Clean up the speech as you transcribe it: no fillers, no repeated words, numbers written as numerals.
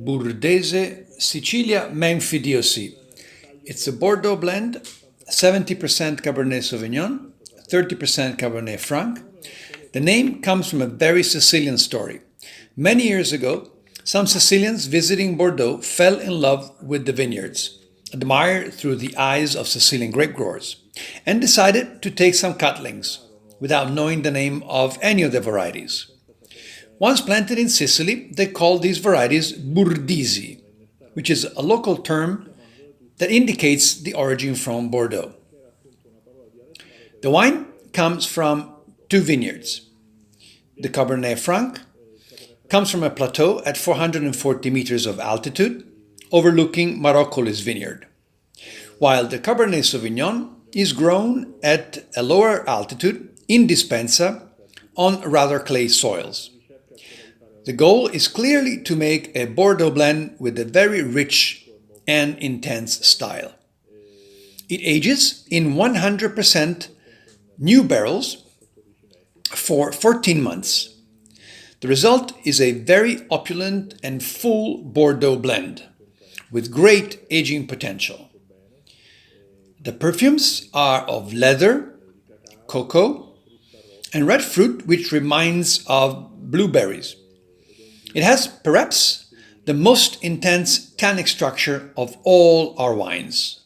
Burdese, Sicilia, Menfidiosi. It's a Bordeaux blend, 70% Cabernet Sauvignon, 30% Cabernet Franc. The name comes from a very Sicilian story. Many years ago, some Sicilians visiting Bordeaux fell in love with the vineyards, admired through the eyes of Sicilian grape growers, and decided to take some cutlings without knowing the name of any of the varieties. Once planted in Sicily, they called these varieties Burdesi, which is a local term that indicates the origin from Bordeaux. The wine comes from two vineyards. The Cabernet Franc comes from a plateau at 440 meters of altitude, overlooking Maroccoli's vineyard, while the Cabernet Sauvignon is grown at a lower altitude in Dispensa on rather clay soils. The goal is clearly to make a Bordeaux blend with a very rich and intense style. It ages in 100% new barrels for 14 months. The result is a very opulent and full Bordeaux blend with great aging potential. The perfumes are of leather, cocoa, and red fruit, which reminds of blueberries. It has perhaps the most intense tannic structure of all our wines.